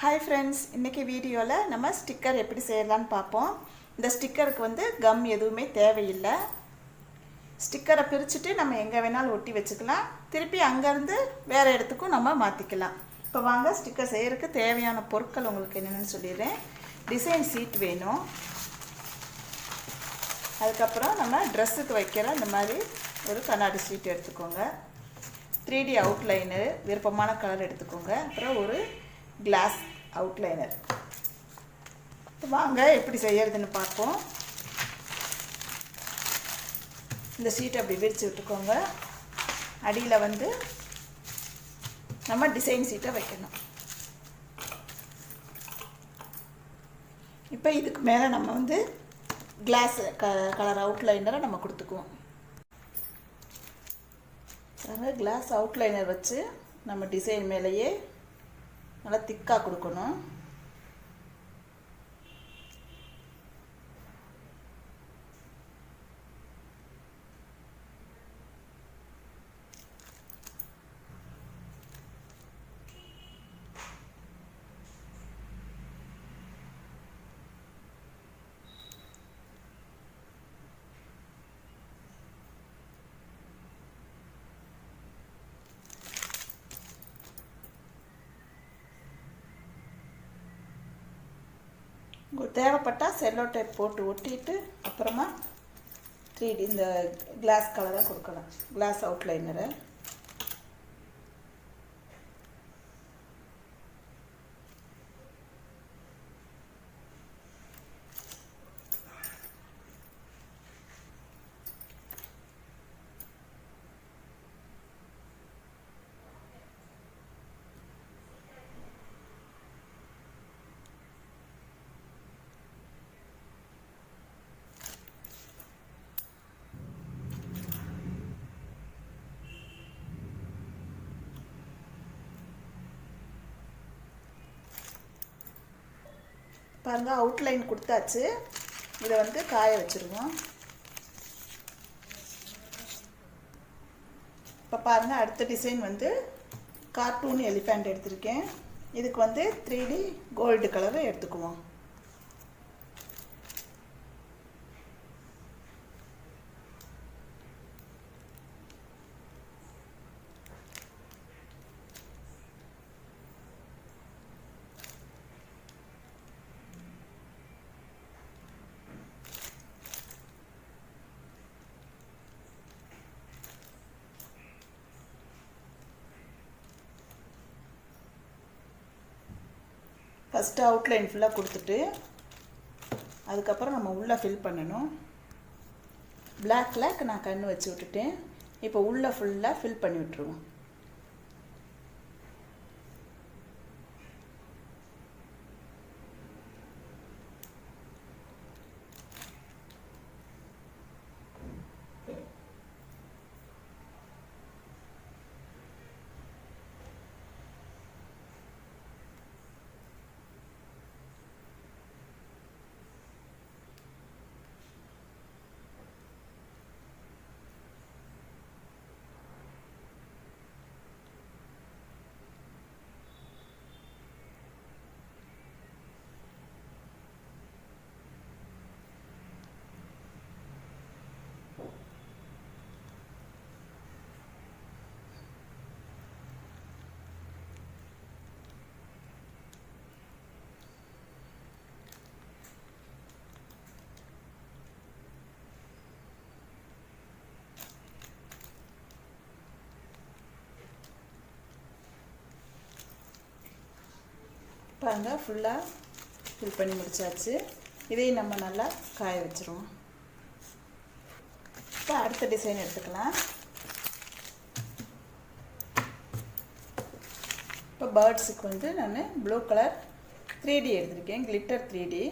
Hi friends, இன்னைக்கு வீடியோல நம்ம ஸ்டிக்கர் எப்படி செய்யலாம்னு பாப்போம். இந்த ஸ்டிக்கருக்கு வந்து கம் எதுவுமே தேவையில்லை. ஸ்டிக்கரை பிரிச்சுட்டு நம்ம எங்க வேணாலும் ஒட்டி வச்சுக்கலாம். திருப்பி அங்க இருந்து வேற இடத்துக்கும் நம்ம மாத்திக்கலாம். இப்போ வாங்க ஸ்டிக்கர் செய்யறதுக்கு தேவையான பொருட்கள் உங்களுக்கு என்னன்னு சொல்லிறேன். டிசைன் சீட் வேணும். அதுக்கு அப்புறம் நம்ம Dressக்கு வைக்கிற இந்த மாதிரி ஒரு கண்ணாடி சீட் எடுத்துக்கோங்க. 3D அவுட்லைனர் விருப்பமான கலர் எடுத்துக்கோங்க. அப்புறம் ஒரு கிளாஸ் அவுட்லைனர். வாங்க எப்படி செய்யறதுன்னு பார்ப்போம். இந்த சீட்டை அப்படி விரிச்சு விட்டுக்கோங்க. அடியில் வந்து நம்ம டிசைன் சீட்டை வைக்கணும். இப்போ இதுக்கு மேலே நம்ம வந்து கிளாஸ் கலர் அவுட்லைனரை நம்ம கொடுத்துக்குவோம். கிளாஸ் அவுட்லைனர் வச்சு நம்ம டிசைன் மேலேயே நல்லா திக்காக கொடுக்கணும். உங்களுக்கு தேவைப்பட்டால் செல்லோ டேப் போட்டு ஒட்டிட்டு அப்புறமா 3D இந்த கிளாஸ் கலரை கொடுக்கலாம். கிளாஸ் அவுட்லைனரை பாருங்க, அவுட்லைன் கொடுத்தாச்சு. இதை வந்து காய வச்சிருவோம். இப்போ பாருங்க, அடுத்த டிசைன் வந்து கார்ட்டூன் எலிஃபண்ட் எடுத்திருக்கேன். இதுக்கு வந்து 3D கோல்டு கலரை எடுத்துக்குவோம். ஃபஸ்ட்டு அவுட்லைன் ஃபுல்லாக கொடுத்துட்டு அதுக்கப்புறம் நம்ம உள்ளே ஃபில் பண்ணணும். பிளாக்கில் நான் கண்ணு வச்சு விட்டுட்டேன். இப்போ உள்ளே ஃபுல்லாக ஃபில் பண்ணி விட்டுருவோம். பாருங்க, ஃபுல்லாக ஃபில் பண்ணி முடிச்சாச்சு. இதையும் நம்ம நல்லா காய வச்சுருவோம். இப்போ அடுத்த டிசைன் எடுத்துக்கலாம். இப்போ பேர்ட்ஸுக்கு வந்து நான் ப்ளூ கலர் 3D எடுத்திருக்கேன். Glitter 3D.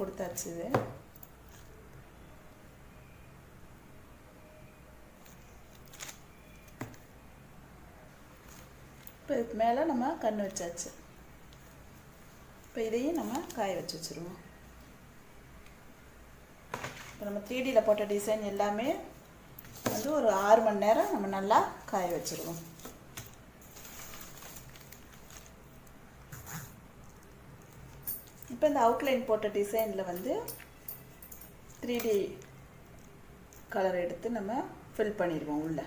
கொடுத்தாச்சு. இது இப்போ இதுக்கு மேலே நம்ம கண் வச்சாச்சு. இப்போ இதையும் நம்ம காய வச்சுருவோம். இப்போ நம்ம 3Dயில் போட்ட டிசைன் எல்லாமே வந்து ஒரு 6 மணி நேரம் நம்ம நல்லா காய வச்சுருவோம். இப்போ இந்த அவுட்லைன் போட்ட டிசைனில் வந்து 3D கலர் எடுத்து நம்ம ஃபில் பண்ணிடுவோம் உள்ள.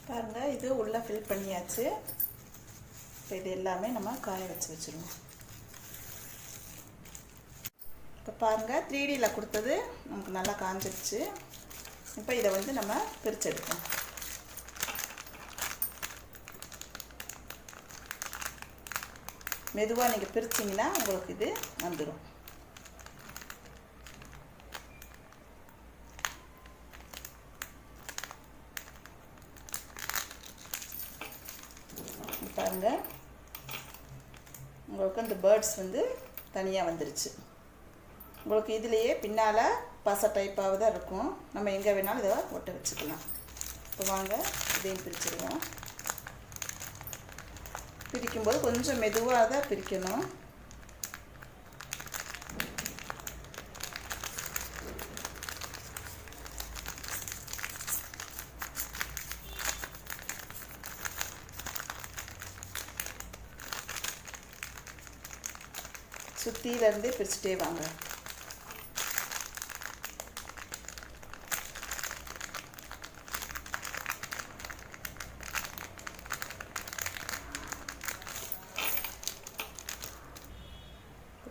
பாருங்க, இது உள்ளே ஃபில் பண்ணியாச்சு. இப்போ இது எல்லாமே நம்ம காய வச்சுருவோம். இப்போ பாருங்கள், 3Dயில் கொடுத்தது நமக்கு நல்லா காஞ்சிடுச்சு. இப்போ இதை வந்து நம்ம பிரித்து எடுப்போம். மெதுவாக நீங்கள் பிரிச்சிங்கன்னா உங்களுக்கு இது வந்துடும். பாருங்க, உங்களுக்கு அந்த பேர்ட்ஸ் வந்து தனியாக வந்துருச்சு. உங்களுக்கு இதுலேயே பின்னால் பசை டைப்பாக தான் இருக்கும். நம்ம எங்கே வேணாலும் இதை ஒட்ட வச்சுக்கலாம். இப்போ வாங்க, இதையும் பிரிச்சுடுவோம். பிரிக்கும்போது கொஞ்சம் மெதுவாக தான் பிரிக்கணும். சுற்றியிலேருந்தே பிரிச்சுட்டே வாங்க.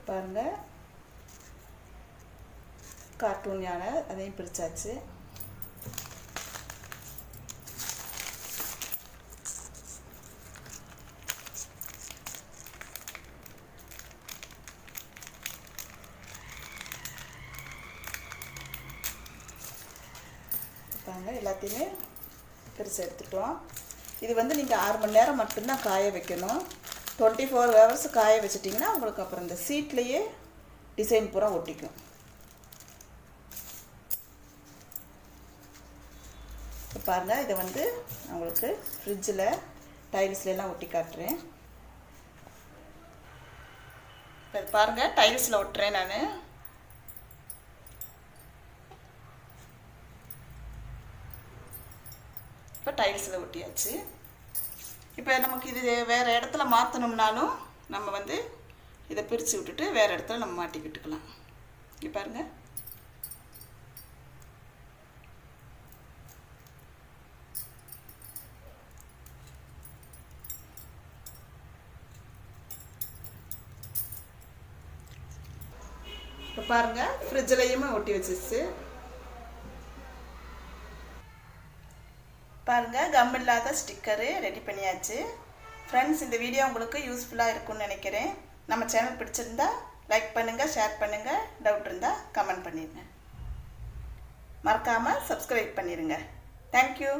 பாருங்கள், கார்ட்டூன் யானை அதையும் பிரித்தாச்சு. எல்லாத்தையுமே பிரித்து எடுத்துட்டோம். இது வந்து நீங்கள் 6 மணி நேரம் மட்டும்தான் காய வைக்கணும். 24 ஹவர்ஸ் காய வச்சிட்டிங்கன்னா உங்களுக்கு அப்புறம் இந்த சீட்லேயே டிசைன் பூரா ஒட்டிக்கும். இப்போ பாருங்கள், இதை வந்து நான் உங்களுக்கு ஃப்ரிட்ஜில் டைல்ஸ்லாம் ஒட்டி காட்டுறேன். இப்போ பாருங்கள், டைல்ஸில் ஒட்டுறேன் நான். இப்போ டைல்ஸில் ஒட்டியாச்சு. இப்போ நமக்கு இது வேறு இடத்துல மாற்றணும்னாலும் நம்ம வந்து இதை பிரித்து விட்டுட்டு வேறு இடத்துல நம்ம மாட்டிக்கிட்டுக்கலாம். இங்கே பாருங்கள், இப்போ பாருங்கள், ஃப்ரிட்ஜிலையுமே ஒட்டி வச்சிச்சு. பாருங்கள், கம் இல்லாத ஸ்டிக்கரு ரெடி பண்ணியாச்சு. ஃப்ரெண்ட்ஸ், இந்த வீடியோ உங்களுக்கு யூஸ்ஃபுல்லாக இருக்கும்னு நினைக்கிறேன். நம்ம சேனல் பிடிச்சிருந்தா லைக் பண்ணுங்கள், ஷேர் பண்ணுங்கள், டவுட் இருந்தால் கமெண்ட் பண்ணிடுங்க. மறக்காமல் சப்ஸ்கிரைப் பண்ணிடுங்க. தேங்க்யூ.